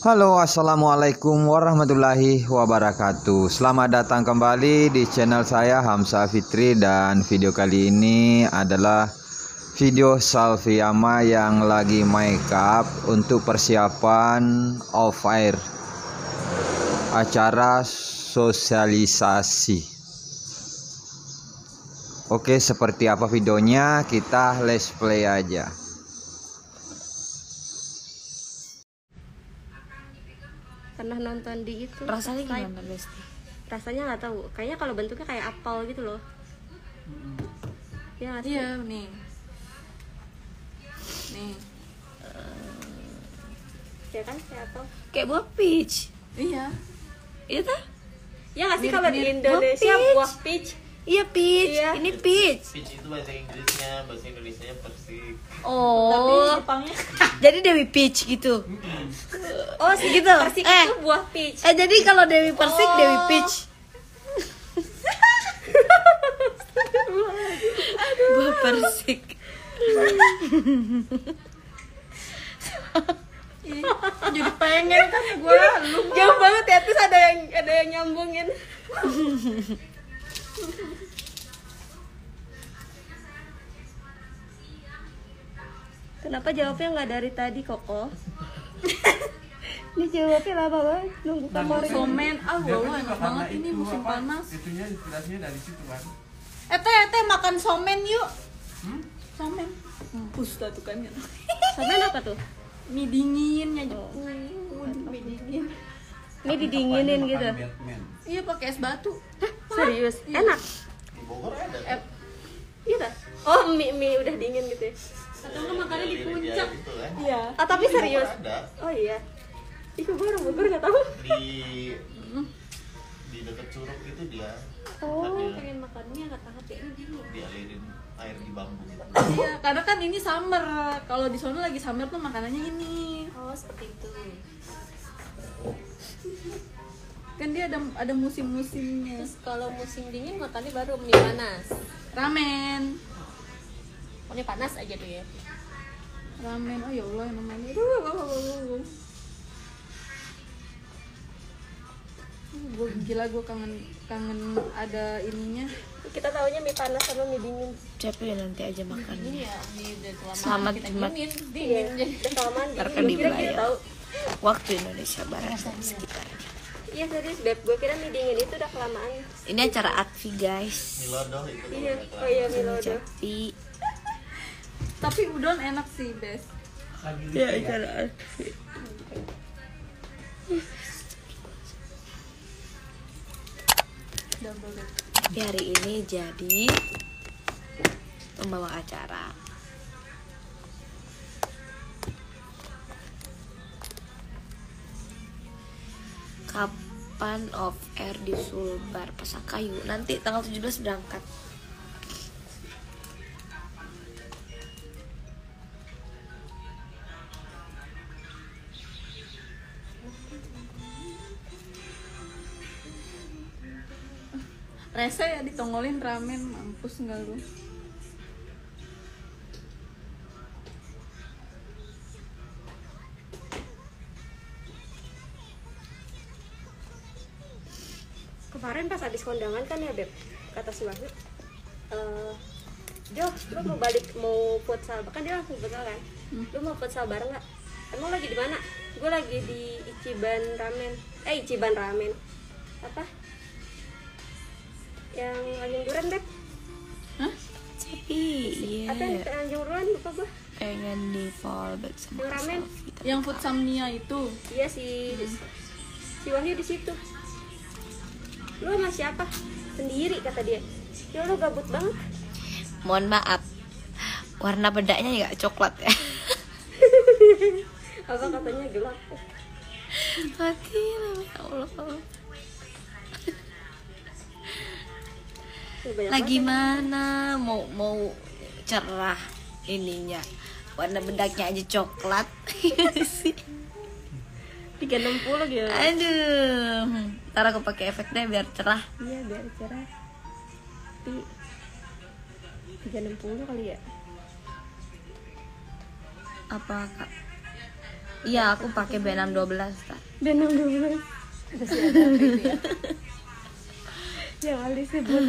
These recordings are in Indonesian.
Halo, assalamualaikum warahmatullahi wabarakatuh. Selamat datang kembali di channel saya Hamzah Fitri, dan video kali ini adalah video Salviama yang lagi make up untuk persiapan off air acara sosialisasi. Oke, seperti apa videonya? Kita let's play aja. Pernah nonton di itu Rasanya Skype. gimana Besti? Rasanya nggak tahu, kayaknya kalau bentuknya kayak apel gitu loh. Ya nggak sih? Iya nih. Nih. Ya kan kayak apel. Kayak buah peach. Iya. Iya tuh? Ya nggak sih kalau di Mirip-mirip Indonesia buah peach. buah peach. Iya peach. Iya. Ini peach. Peach itu bahasa Inggrisnya, bahasa Indonesianya persik. Oh. Jepangnya. Jadi Dewi Peach gitu. Oh sih Gitu. Persik Eh. itu buah peach. Jadi kalau Dewi Persik, Oh. Dewi Peach. Buah persik. Jadi pengen kan gue. Jauh banget ya, terus ada yang nyambungin. Kenapa jawabnya nggak dari tadi, Koko? Ini jawabnya lama banget, nunggu kamarnya. Somen, Dia wow, kan enak juga banget karena ini itu, musim apa, panas. Itunya inspirasinya dari situ kan. Teh makan somen yuk. Somen. Pusta tuh kan. Sampai apa tuh? Mie dinginnya Oh. mie dingin. Ini didinginin Apanya gitu. makan Batman. Iya pakai es batu. Serius, Iya. enak. Di Bogor ada. Iya dah. Oh, mie udah dingin gitu ya. Atau enggak makannya di Iya, puncak. gitu kan. Iya. Ah, tapi serius. Ada Oh iya. Ih, gue orang Bogor nggak tahu. di dekat Curug itu dia. Oh, Sambil Pengen makannya kata-kata ini dingin. dialirin air di bambu gitu. Iya, karena kan ini summer. Kalau di sana lagi summer tuh makanannya ini. Oh, seperti itu. Kan dia ada musim-musimnya. Terus kalau musim dingin makannya baru mie panas. Ramen. Oh, mie panas aja tuh ya. Ramen. Oh ya Allah namanya. Gue gila, gue kangen ada ininya. Kita taunya mie panas sama mie dingin. Capek nanti aja makannya. Iya, mie udah kelamaan. Selamat kita Jumat. dingin. Iya, udah kelamaan Ntar dingin. kan Gua kira kita dibayar. tahu. Waktu Indonesia Barat dan sekitarnya. Iya, serius, Beb. Gue kira mie dingin itu udah kelamaan. Ini acara Akvi guys. Milodoh itu. Iya, oh iya, mie lodo. Tapi Tapi udon enak sih, Bes. ya acara Akvi. Double deh. Tapi hari ini jadi pembawa acara. Kapan off air di Sulbar Pasakayu? Nanti tanggal 17 berangkat. Rese ya ditongolin ramen, mampus enggak lu? Kemarin pas habis kondangan kan ya, Beb, kata si Wahyu, Jo, lu mau futsal, kan dia langsung futsal kan, lu mau futsal bareng nggak? Emang lagi di mana? Gue lagi di Ichiban Ramen, apa? Yang Tanjung Duren, Beb? Hah? Tapi Apa yang iya Tanjung Duren, lupa gue. pengen di fallback sama Yang ramen. Selfie, tapi Yang food samnia itu. Iya si Wahyu di situ. Lu sama siapa? Sendiri kata dia. Ya lu gabut banget. mohon maaf, warna bedaknya nggak coklat ya. Apa katanya gelap? Mati ya Allah. Ya, banyak Lagi banget. mana mau cerah ininya, warna bedaknya aja coklat. Sih. 360 gitu. Aduh, ntar aku pakai efek deh biar cerah. Iya biar cerah. Tapi 360 kali ya. Apa kak? Iya, aku pakai B612 Kak. Benang 12. Masih ada itu ya. Yang alis sih buat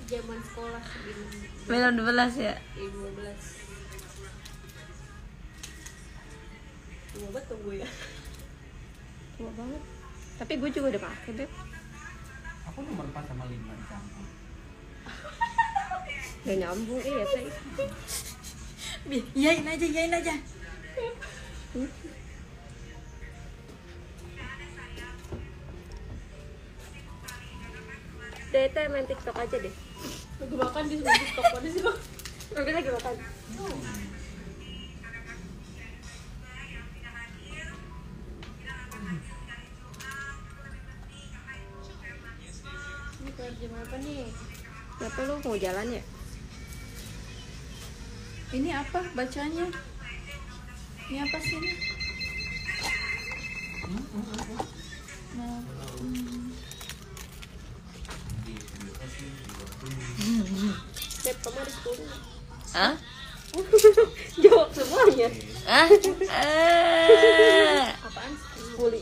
zaman sekolah segini. B612 ya. 15. Tua banget tuh gue ya. Tua banget. Tapi gue juga udah pakai, Beb. Aku nomor 4 sama 5 dicampur. Gak nyambung, iya teh. Iyain aja. Deh, teh main TikTok aja deh. Lagi makan di sebelah TikTok mana sih lo? Oke, lagi makan. Ini kelar jam apa nih? Kenapa lu mau jalan ya? Ini apa bacanya? Ini apa sih ini? Nah, Beb, kamu harus turun. Hah? Jawab semuanya. Ah? Apaan? Puli.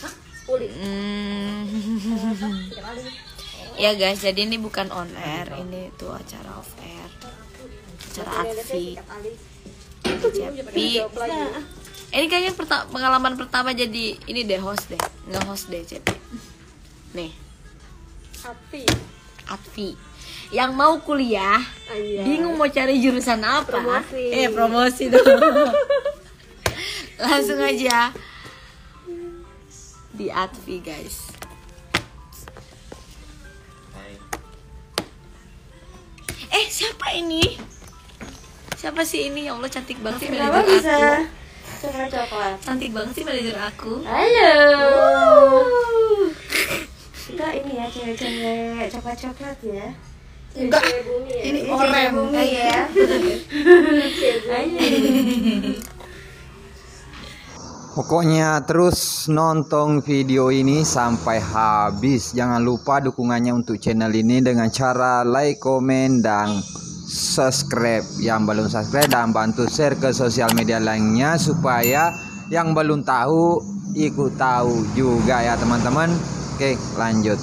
Hah? Puli. Tiga kali. Ya guys, jadi ini bukan on air, ini tuh acara off air. Acara Atfi. Cepi. Jawab lagi. Ini kayaknya pengalaman pertama jadi ini deh host deh, nge-host deh Cepi. Nih, Api. Atfi. Yang mau kuliah, Iya. bingung mau cari jurusan apa? Promosi. Promosi dong. Langsung aja di Atfi guys. Siapa ini? Siapa sih ini? Ya Allah, cantik banget sih manajer aku. Coklat. Cantik banget sih manajer aku. Halo. Kita ini ya cewek-cewek coklat-coklat ya. Enggak. Cewek bumi ya. Ini Cewek oranye bumi ya. Pokoknya terus nonton video ini sampai habis. Jangan lupa dukungannya untuk channel ini dengan cara like, komen, dan subscribe. Yang belum subscribe dan bantu share ke sosial media lainnya supaya yang belum tahu ikut tahu juga ya teman-teman. Oke, lanjut.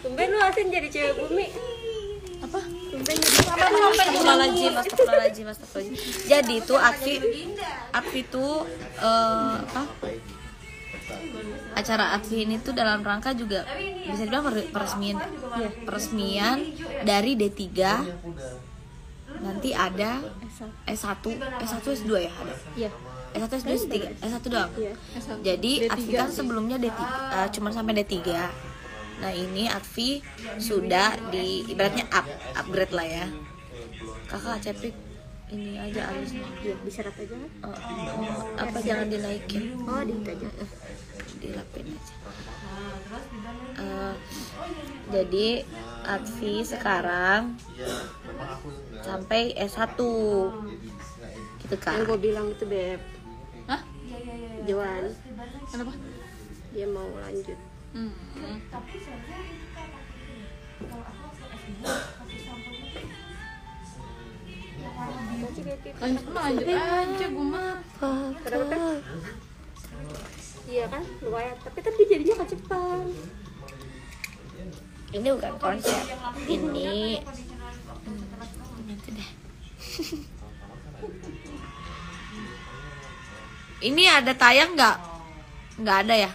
Tumben lu asin jadi cewek bumi. apa? Tumben jadi Astagfirullahaladzim. Jadi tuh Atfi tuh acara Atfi ini tuh dalam rangka juga bisa dibilang peresmian dari D3. Nanti ada S1, S2 ya ada. Iya. S1, S2, S3, S1 doang. Iya. Jadi D3 Atfi kan sebelumnya D3, cuma sampai D3. Nah ini Atfi sudah di ibaratnya upgrade lah ya. Kakak Cepik ini aja alisnya. Iya, diseret aja. Apa jangan dinaikin? Oh, di itu aja. Dilapin aja. Jadi Atfi sekarang sampai S1 gitu kan. Yang gue bilang itu, Beb. Hah? Joan, Kenapa? dia mau lanjut. Lanjut aja gue mah. Kenapa? Iya kan, lumayan. Tapi jadinya ke Jepang. Ini bukan konsep. Ini itu deh. Ini ada tayang nggak? Nggak ada ya?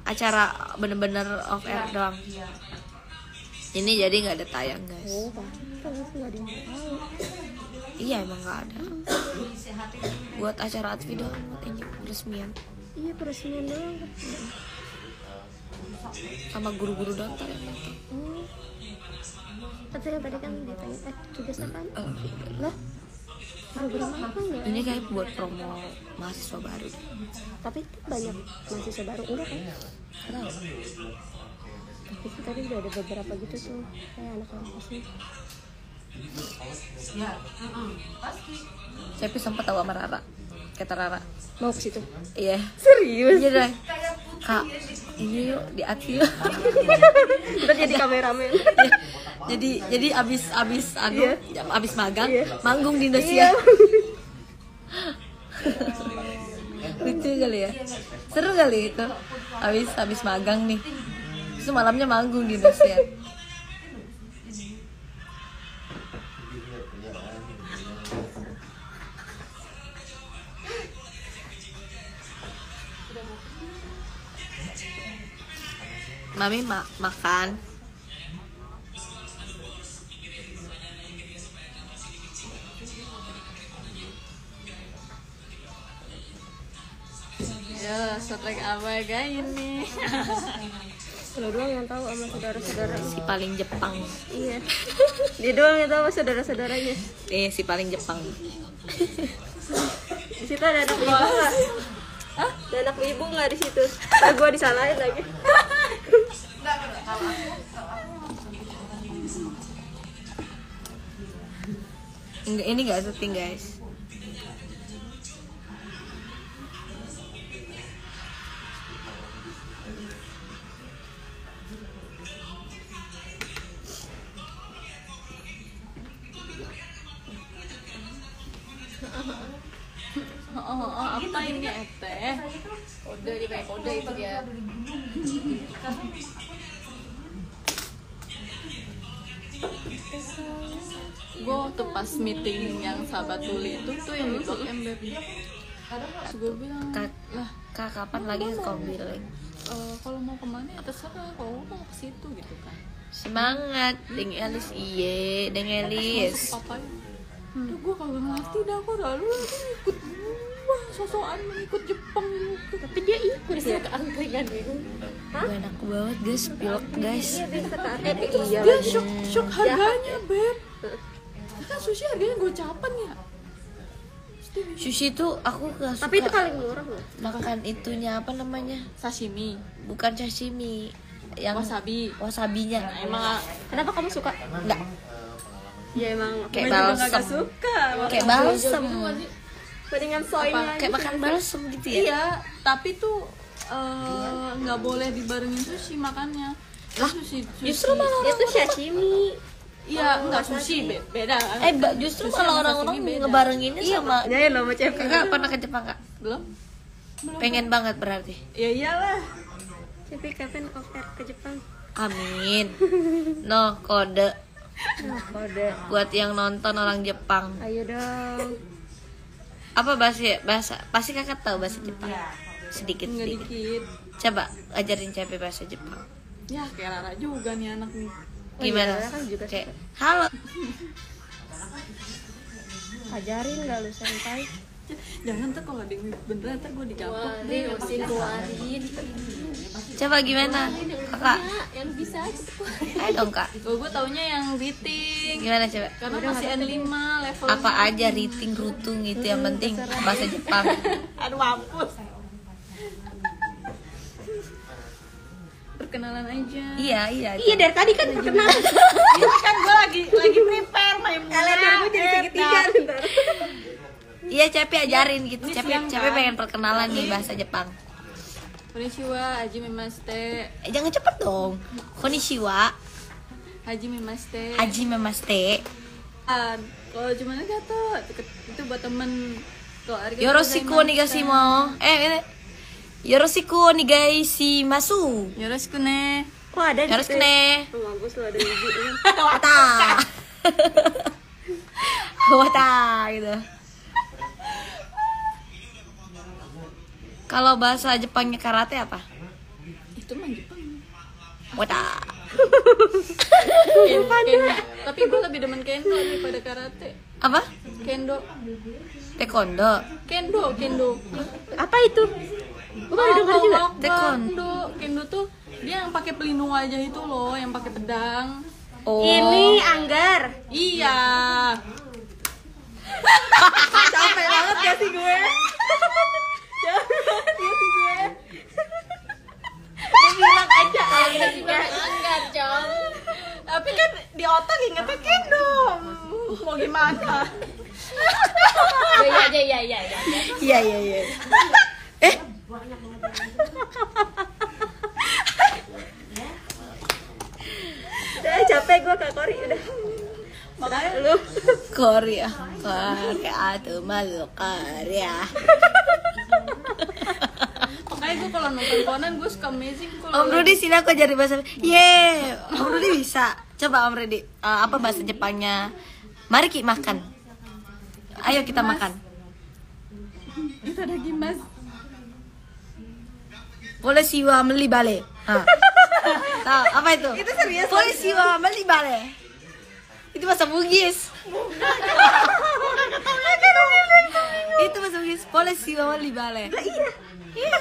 Acara bener-bener off air doang. Ini jadi nggak ada tayang guys. Oh, kan nggak ada yang tahu. Iya emang nggak ada. Buat acara Atfi doang, buat ini peresmian. Iya, peresmian doang. Sama guru-guru doang tayang. Oh. Katanya tadi kan ditanya, tugas apaan? Lah? Program apa enggak? Ini kayak buat promo mahasiswa baru. Tapi banyak mahasiswa baru enggak kan? Kenapa? Tapi tadi udah ada beberapa gitu tuh, kayak anak kampusnya. Cepi sempat tahu sama Rara. Kata Rara. Mau ke situ? Iya. Serius? Iya deh. Kak, ini yuk di Atfi yuk. Kita jadi kameramen. jadi abis magang, Iya. manggung di Indonesia. Lucu kali ya, seru kali itu. Habis magang nih, terus malamnya manggung di Indosiar. Mami makan. Ya, setrek apa guys ini? Lo doang yang tahu sama saudara-saudara. Si paling Jepang. Iya. Dia doang yang tahu sama saudara-saudaranya. Si paling Jepang. Di situ ada anak ibu nggak? Hah? Ada anak ibu nggak di situ? Nah, gue disalahin lagi. Enggak, ini nggak syuting guys. Apa ini teh? Kode di pakai kode itu dia. Gue waktu pas meeting yang sahabat tuli itu tuh yang di Blok M Beb. Terus gue bilang, lah Kak kapan lagi ke Kombiling? kalau mau kemana ya terserah, kalau mau ke situ gitu kan. Semangat, Deng Elis iye, Deng Elis. Papa, tuh gue kagak ngerti dah, kok lalu ikut wah sosokan mengikut Jepang gitu. Tapi dia ikut ya ke angkringan gitu. Hah? Gue enak banget guys, pilot guys. Iya, dia kata iya Dia lagi. shock harganya Beb. Kan sushi harganya gocapan ya. Sushi tuh aku gak suka. Tapi itu paling murah loh. Makan itunya apa namanya? Sashimi, Bukan sashimi, yang wasabi. wasabinya. Emang kenapa kamu suka? Enggak, Ya emang kayak Gue juga balsem. gak suka. Kayak balsem. mendingan soynya aja. Kayak makan balsem gitu ya. Iya, tapi tuh nggak boleh dibarengin sushi makannya. Sushi. Justru malah Itu sashimi. Iya, enggak sushi beda. justru Sushi malah sama orang-orang sashimi beda. ngebarenginnya sama. Ya lo mau cewek. Kakak pernah ke Jepang kak? Belum? Pengen banget berarti. Ya iyalah. Tapi kapan off-air ke Jepang? Amin. No kode Kode. buat yang nonton orang Jepang. Ayo dong. Apa bahasa? Pasti kakak tahu bahasa Jepang. Sedikit Enggak sedikit. dikit. Coba ajarin Cepi bahasa Jepang. Ya kayak Rara juga nih anak nih. Gimana? iya, kan juga Kayak halo. Ajarin gak lu santai. Jangan tuh kalau ada yang beneran ntar gue digampok. Keluarin. Coba gimana? Kakak. Yang bisa aja. Ayo dong kak. Gue taunya yang rating. Gimana coba? Karena masih N5 level. Apa aja rating rutung gitu yang penting bahasa Jepang. Aduh mampus. Perkenalan aja. Iya. Iya dari tadi kan perkenalan. Ini kan gue lagi prepare main Kalian gue jadi segitiga ntar. Iya Cepi ajarin gitu. Ini Cepi siang, kan? pengen perkenalan nih bahasa Jepang. Konnichiwa, Haji Memaste. Jangan cepet dong. Konnichiwa, Haji Memaste. Haji Memaste. Kalau cuma gato itu buat temen. Kalau arigatou Yoroshiku onegaishimasu. Yoroshiku onegaishimasu. Yoroshiku ne. Kok ada di Yoroshiku situ? ne. Oh, bagus lo ada ibu ini. Wata. Wata gitu. Kalau bahasa Jepangnya karate apa? Itu mah Jepang. Wata. Kendo. Tapi gue lebih demen kendo daripada karate. Apa? Kendo. Taekwondo. Kendo. Apa itu? Gue baru denger juga. Taekwondo. Kendo tuh dia yang pakai pelindung wajah itu loh, yang pakai pedang. Oh. Ini Anggar. Iya. Capek banget ya sih gue. Capek banget ya sih gue. Dia bilang aja Anggar. Enggak, Jom. Tapi kan di otak ingetnya kendo. Mau gimana? Iya. Iya. Udah capek gue Kak Kori udah. Makanya Lu Korea tuh malu Korea. makanya gue kalau nonton Conan gue suka amazing kalau Om Rudi sini aku ajarin bahasa. Om Rudi bisa. Coba Om Rudi, apa bahasa Jepangnya? Mari kita makan. Ayo kita makan. itu ada gimas. Boleh siwa meli bale. Tahu apa itu? Itu serius. Boleh siwa meli bale. Itu bahasa Bugis. Itu bahasa Bugis. Boleh siwa meli bale. Iya.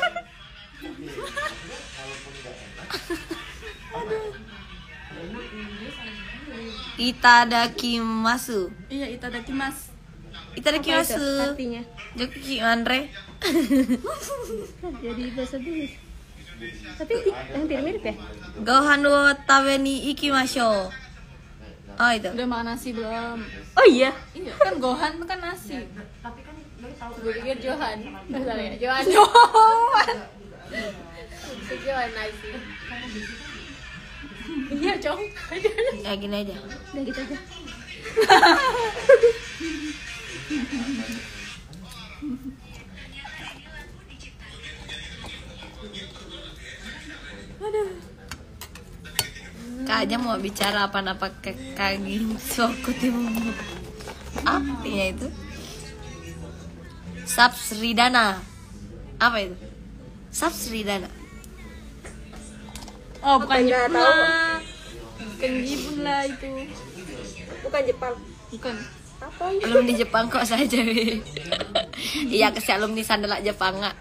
Itadakimasu. Iya, itadakimasu. Itadakimasu. artinya. Joki Andre. Jadi bahasa Bugis. Tapi hampir mirip ya. Gohan wo tabe ni ikimashou. Oh itu. Udah makan nasi belum? Oh iya. Iya, kan Gohan kan nasi. Gue pikir Johan. Bentar ya, Johan. Johan nasi. Iya, Cong. Ya gini aja. Udah gitu aja. Kak aja mau bicara apa-apa ke kaging sokut ibu. Artinya itu Sapsridana. Apa itu? Sapsridana. Oh, bukan Nggak Jepun tahu. lah. Bukan Jepun lah itu. Bukan Jepang. Bukan. Apa? Alumni Jepang kok saja. Iya kasih alumni sandalak Jepang nggak?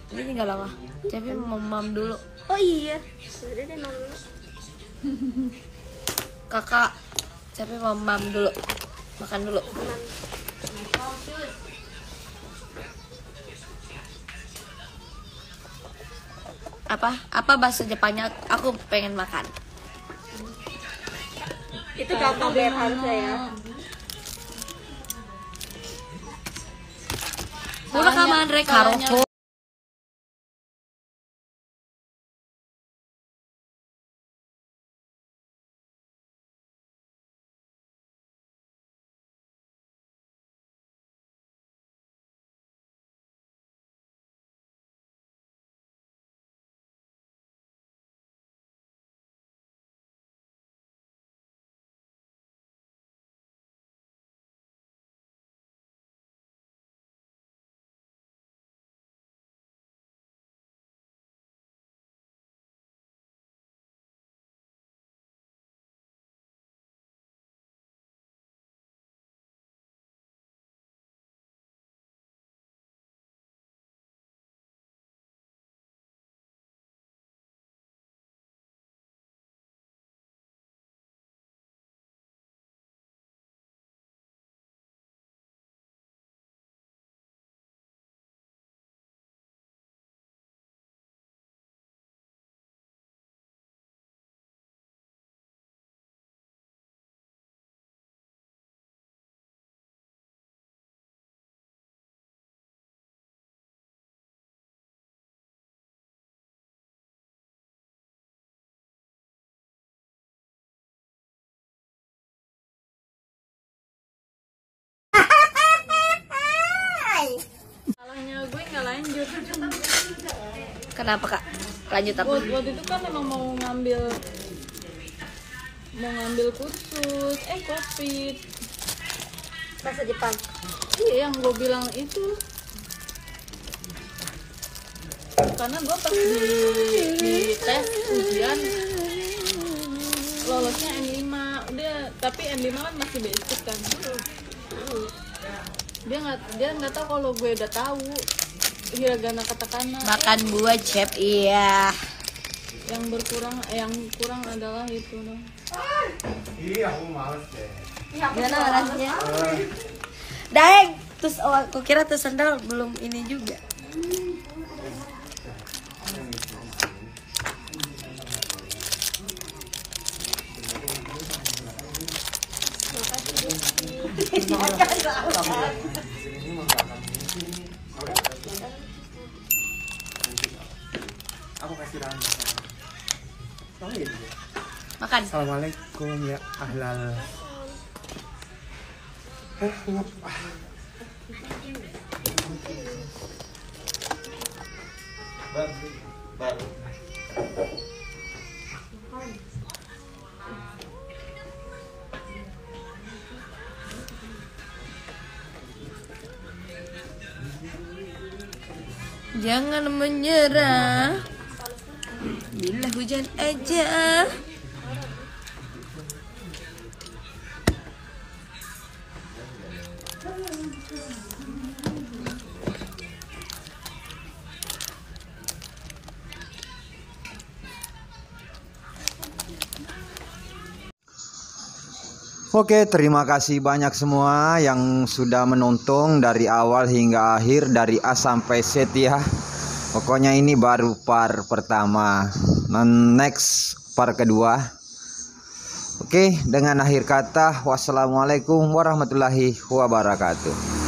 Ini tinggal lama. Tapi mau mam dulu. Oh iya. Udah deh mau. Kakak, tapi mau mam dulu. Makan dulu. Apa bahasa Jepangnya? Aku pengen makan. Itu gampang banget harusnya ya. Udah kaman rek haroko. Salahnya gue nggak lanjut. Kenapa kak? Lanjut apa? Waktu itu kan emang mau ngambil kursus, COVID. Bahasa Jepang. Iya, yang gue bilang itu karena gue pas di tes ujian lolosnya N5 udah, tapi N5 kan masih basic kan. Dia nggak tahu kalau gue udah tahu hiragana katakana. Makan buah cep, iya. Yang kurang adalah itu dong. Iya, aku males deh. Gimana rasanya? Daeng. Terus aku kira tuh sandal belum ini juga. Oh iya. Makan. Assalamualaikum ya ahlal. Jangan menyerah bila hujan aja. Oke, terima kasih banyak semua yang sudah menonton dari awal hingga akhir, dari A sampai Z ya. Pokoknya ini baru part pertama, next part kedua. Oke, dengan akhir kata wassalamualaikum warahmatullahi wabarakatuh.